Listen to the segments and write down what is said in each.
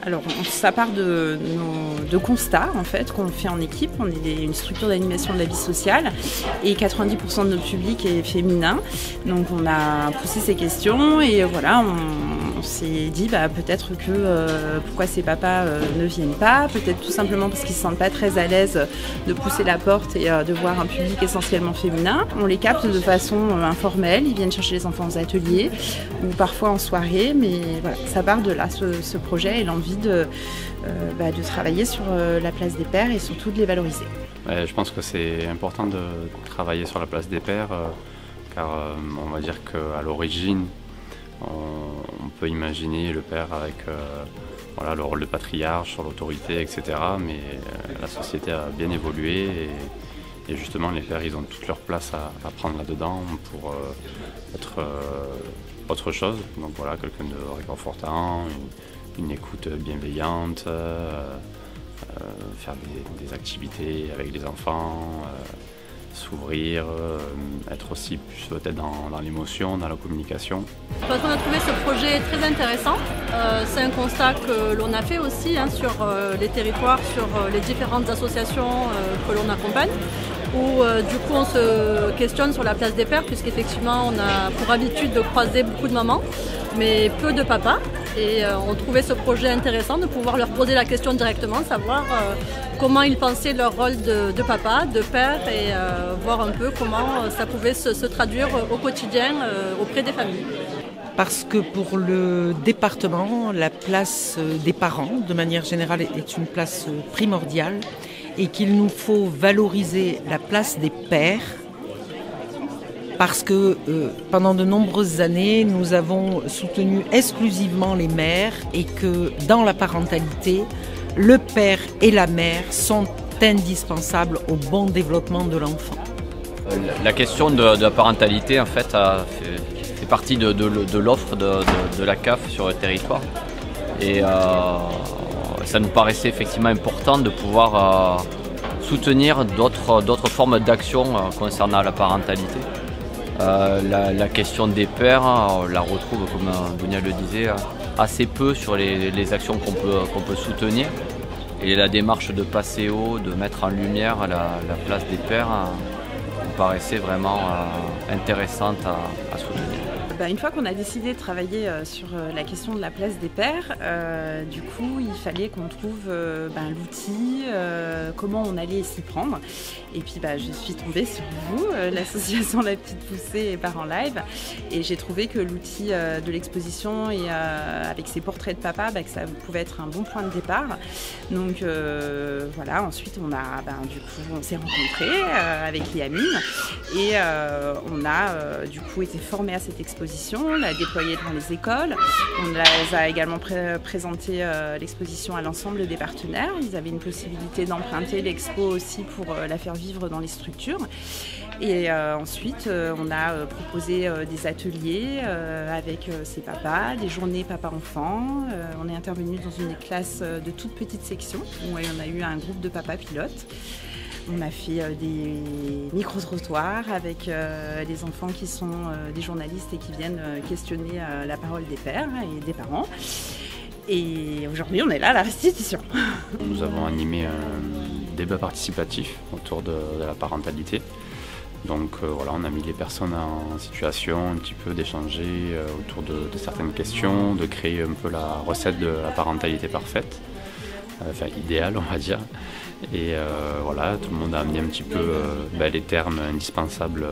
Alors, ça part de constats en fait qu'on fait en équipe. On est une structure d'animation de la vie sociale et 90% de notre public est féminin. Donc, on a poussé ces questions et voilà, on s'est dit peut-être que pourquoi ces papas ne viennent pas, peut-être tout simplement parce qu'ils ne se sentent pas très à l'aise de pousser la porte et de voir un public essentiellement féminin. On les capte de façon informelle, ils viennent chercher les enfants aux ateliers ou parfois en soirée, mais voilà, ça part de là, ce projet et l'envie de travailler sur la place des pères et surtout de les valoriser. Je pense que c'est important de travailler sur la place des pères car on va dire qu'à l'origine on peut imaginer le père avec le rôle de patriarche sur l'autorité, etc. Mais la société a bien évolué et justement les pères ils ont toute leur place à prendre là-dedans pour être autre chose. Donc voilà, quelqu'un de réconfortant, une écoute bienveillante, faire des activités avec les enfants, s'ouvrir, être aussi plus peut-être dans l'émotion, dans la communication. Parce qu'on a trouvé ce projet très intéressant. C'est un constat que l'on a fait aussi sur les territoires, sur les différentes associations que l'on accompagne, où du coup on se questionne sur la place des pères, puisqu'effectivement on a pour habitude de croiser beaucoup de mamans, mais peu de papas. Et on trouvait ce projet intéressant de pouvoir leur poser la question directement, savoir comment ils pensaient leur rôle de papa, de père, et voir un peu comment ça pouvait se traduire au quotidien auprès des familles. Parce que pour le département, la place des parents, de manière générale, est une place primordiale et qu'il nous faut valoriser la place des pères. Parce que pendant de nombreuses années, nous avons soutenu exclusivement les mères et que dans la parentalité, le père et la mère sont indispensables au bon développement de l'enfant. La question de la parentalité, en fait, fait partie de l'offre de la CAF sur le territoire. Et ça nous paraissait effectivement important de pouvoir soutenir d'autres formes d'action concernant la parentalité. La question des pères, on la retrouve, comme Dunia le disait, assez peu sur les actions qu'on peut soutenir. Et la démarche de passer haut, de mettre en lumière la place des pères, me paraissait vraiment intéressante à soutenir. Une fois qu'on a décidé de travailler sur la question de la place des pères, du coup il fallait qu'on trouve l'outil, comment on allait s'y prendre. Et puis je suis tombée sur vous, l'association La Petite Poussée et Parents Live, et j'ai trouvé que l'outil de l'exposition et avec ses portraits de papa, que ça pouvait être un bon point de départ. Donc voilà, ensuite on s'est rencontrés avec Liamine et on a du coup été formés à cette exposition. On l'a déployée dans les écoles, on a également présenté l'exposition à l'ensemble des partenaires. Ils avaient une possibilité d'emprunter l'expo aussi pour la faire vivre dans les structures. Et ensuite, on a proposé des ateliers avec ces papas, des journées papa-enfant. On est intervenu dans une classe de toute petite section où on a eu un groupe de papas pilotes. On a fait des micro-trottoirs avec les enfants qui sont des journalistes et qui viennent questionner la parole des pères et des parents. Et aujourd'hui, on est là à la restitution. Nous avons animé un débat participatif autour de la parentalité. Donc voilà, on a mis les personnes en situation un petit peu d'échanger autour de certaines questions, de créer un peu la recette de la parentalité parfaite, enfin idéale on va dire. Et voilà, tout le monde a amené un petit peu les termes indispensables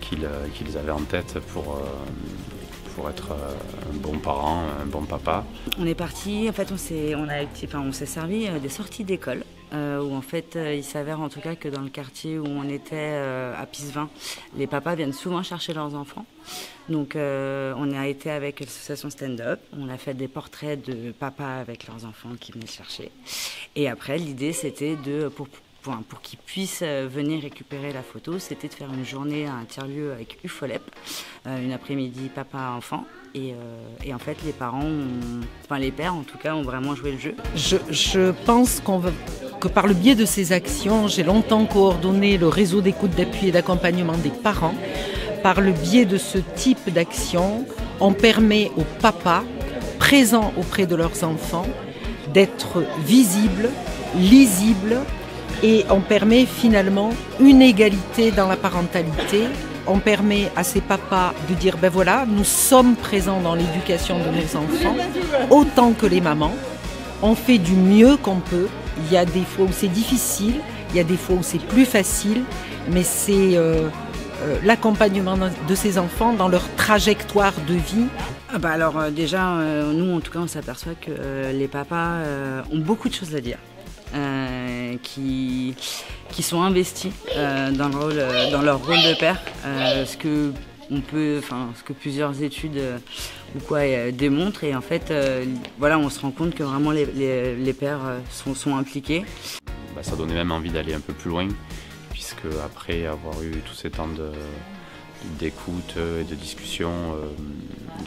qu'ils avaient en tête pour être un bon parent, un bon papa. On est parti, en fait on s'est servi des sorties d'école. Où en fait il s'avère en tout cas que dans le quartier où on était à Pisevin, les papas viennent souvent chercher leurs enfants. Donc on a été avec l'association Stand-Up, on a fait des portraits de papas avec leurs enfants qui venaient chercher. Et après l'idée c'était pour qu'ils puissent venir récupérer la photo, c'était de faire une journée à un tiers-lieu avec UFOLEP, une après-midi papa-enfant. Et en fait, les pères en tout cas, ont vraiment joué le jeu. Je pense que par le biais de ces actions, j'ai longtemps coordonné le réseau d'écoute, d'appui et d'accompagnement des parents. Par le biais de ce type d'action, on permet aux papas présents auprès de leurs enfants, d'être visibles, lisibles, et on permet finalement une égalité dans la parentalité. On permet à ces papas de dire, ben voilà, nous sommes présents dans l'éducation de nos enfants, autant que les mamans. On fait du mieux qu'on peut. Il y a des fois où c'est difficile, il y a des fois où c'est plus facile, mais c'est l'accompagnement de ces enfants dans leur trajectoire de vie. Alors déjà, nous en tout cas, on s'aperçoit que les papas ont beaucoup de choses à dire, qui sont investis dans leur rôle de père, ce que plusieurs études démontrent, et en fait, on se rend compte que vraiment les pères sont impliqués. Ça donnait même envie d'aller un peu plus loin, puisque après avoir eu tous ces temps d'écoute et de discussion,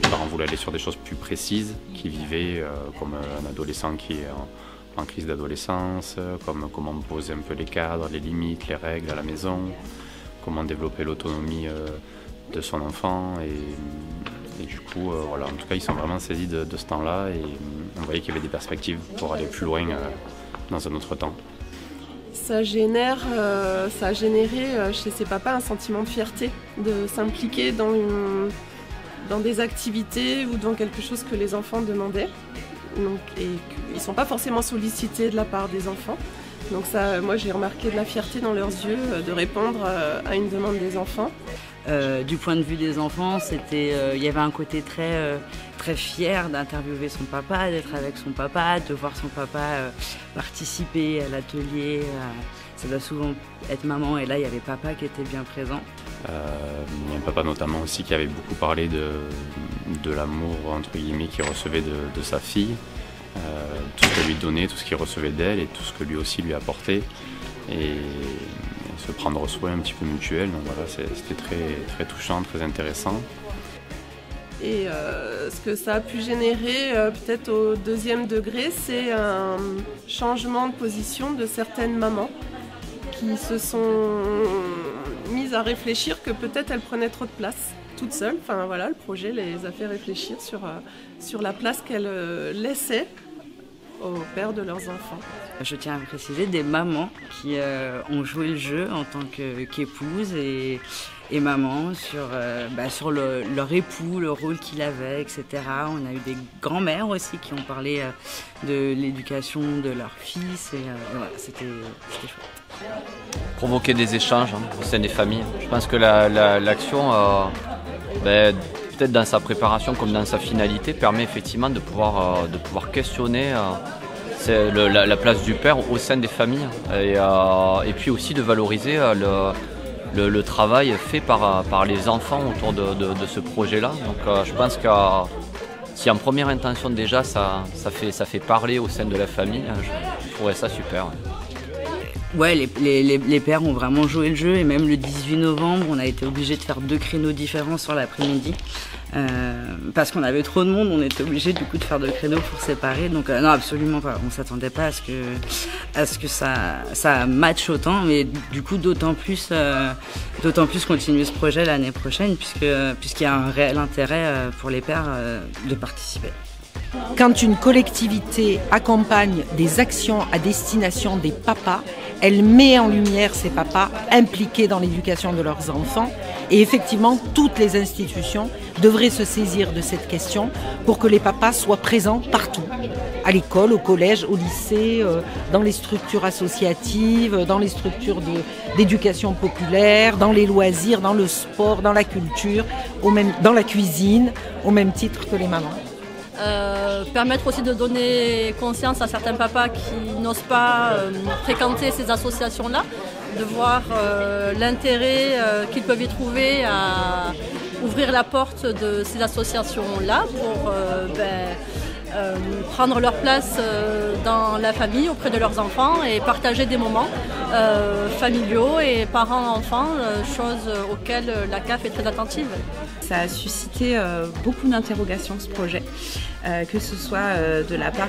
les parents voulaient aller sur des choses plus précises qu'ils vivaient, comme un adolescent qui est en crise d'adolescence, comme comment poser un peu les cadres, les limites, les règles à la maison, comment développer l'autonomie de son enfant, et du coup en tout cas ils sont vraiment saisis de ce temps-là, et on voyait qu'il y avait des perspectives pour aller plus loin dans un autre temps. Ça a généré chez ces papas un sentiment de fierté, de s'impliquer dans des activités ou dans quelque chose que les enfants demandaient. Donc, et qu'ils ne sont pas forcément sollicités de la part des enfants. Donc ça, moi j'ai remarqué de la fierté dans leurs yeux de répondre à une demande des enfants. Du point de vue des enfants, il y avait un côté très fier d'interviewer son papa, d'être avec son papa, de voir son papa participer à l'atelier. Ça doit souvent être maman, et là il y avait papa qui était bien présent. Il y a un papa notamment aussi qui avait beaucoup parlé de l'amour entre guillemets qu'il recevait de sa fille, tout ce qu'elle lui donnait, tout ce qu'il recevait d'elle et tout ce que lui aussi lui apportait, et se prendre soin un petit peu mutuel. Donc voilà, c'était très, très touchant, très intéressant. Et ce que ça a pu générer peut-être au deuxième degré, c'est un changement de position de certaines mamans qui se sont mises à réfléchir que peut-être elles prenaient trop de place toutes seules. Enfin voilà, le projet les a fait réfléchir sur la place qu'elles laissaient au père de leurs enfants. Je tiens à préciser des mamans qui ont joué le jeu en tant qu'épouse et maman sur leur époux, le rôle qu'il avait, etc. On a eu des grands-mères aussi qui ont parlé de l'éducation de leur fils, et voilà, c'était chouette. Provoquer des échanges au sein des familles. Je pense que l'action, peut-être dans sa préparation comme dans sa finalité, permet effectivement de pouvoir questionner la place du père au sein des familles, et puis aussi de valoriser le travail fait par les enfants autour de ce projet-là. Donc je pense que si en première intention déjà ça fait parler au sein de la famille, je trouverais ça super. Ouais, les pères ont vraiment joué le jeu, et même le 18 novembre, on a été obligé de faire 2 créneaux différents sur l'après-midi. Parce qu'on avait trop de monde, on était obligé du coup de faire 2 créneaux pour séparer. Donc non, absolument pas. On s'attendait pas à ce que ça matche autant, mais du coup d'autant plus continuer ce projet l'année prochaine, puisqu'il y a un réel intérêt pour les pères de participer. Quand une collectivité accompagne des actions à destination des papas, elle met en lumière ces papas impliqués dans l'éducation de leurs enfants. Et effectivement, toutes les institutions devraient se saisir de cette question pour que les papas soient présents partout. À l'école, au collège, au lycée, dans les structures associatives, dans les structures d'éducation populaire, dans les loisirs, dans le sport, dans la culture, dans la cuisine, au même titre que les mamans. Permettre aussi de donner conscience à certains papas qui n'osent pas fréquenter ces associations-là, de voir l'intérêt qu'ils peuvent y trouver à ouvrir la porte de ces associations-là pour prendre leur place dans la famille auprès de leurs enfants et partager des moments familiaux et parents-enfants, choses auxquelles la CAF est très attentive. Ça a suscité beaucoup d'interrogations, ce projet. que ce soit de la part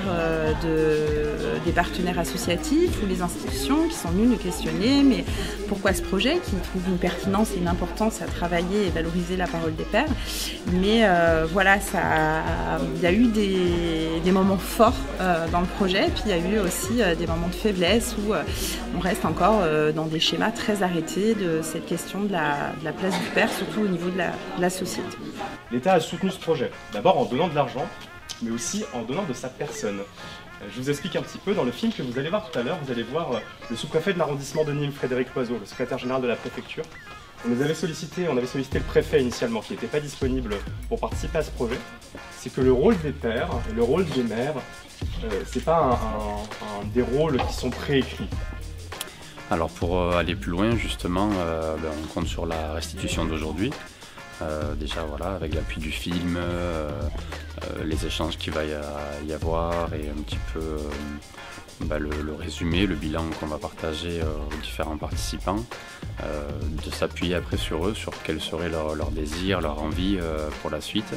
des partenaires associatifs ou les institutions qui sont venus nous questionner, mais pourquoi ce projet, qui trouve une pertinence et une importance à travailler et valoriser la parole des pères. Mais voilà, il y a eu des moments forts dans le projet, et puis il y a eu aussi des moments de faiblesse où on reste encore dans des schémas très arrêtés de cette question de la place du père, surtout au niveau de la société. L'État a soutenu ce projet, d'abord en donnant de l'argent, mais aussi en donnant de sa personne. Je vous explique un petit peu, dans le film que vous allez voir tout à l'heure, vous allez voir le sous-préfet de l'arrondissement de Nîmes, Frédéric Loiseau, le secrétaire général de la préfecture. On avait sollicité le préfet initialement, qui n'était pas disponible pour participer à ce projet. C'est que le rôle des pères et le rôle des mères, c'est pas des rôles qui sont préécrits. Alors pour aller plus loin, justement, on compte sur la restitution d'aujourd'hui. Déjà voilà, avec l'appui du film, les échanges qu'il va y avoir et un petit peu le résumé, le bilan qu'on va partager aux différents participants, de s'appuyer après sur eux, sur quels seraient leurs désirs, leurs envies pour la suite.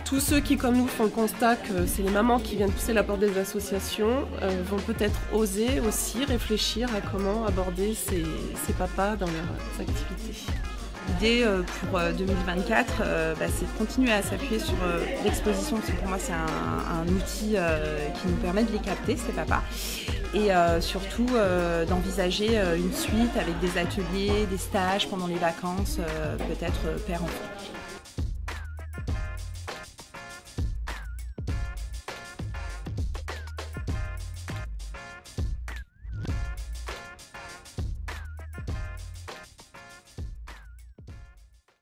Tous ceux qui, comme nous, font le constat que c'est les mamans qui viennent pousser la porte des associations vont peut-être oser aussi réfléchir à comment aborder ces papas dans leurs activités. L'idée pour 2024, c'est de continuer à s'appuyer sur l'exposition, parce que pour moi c'est un outil qui nous permet de les capter, ces papas, et surtout d'envisager une suite avec des ateliers, des stages pendant les vacances, peut-être père-enfant.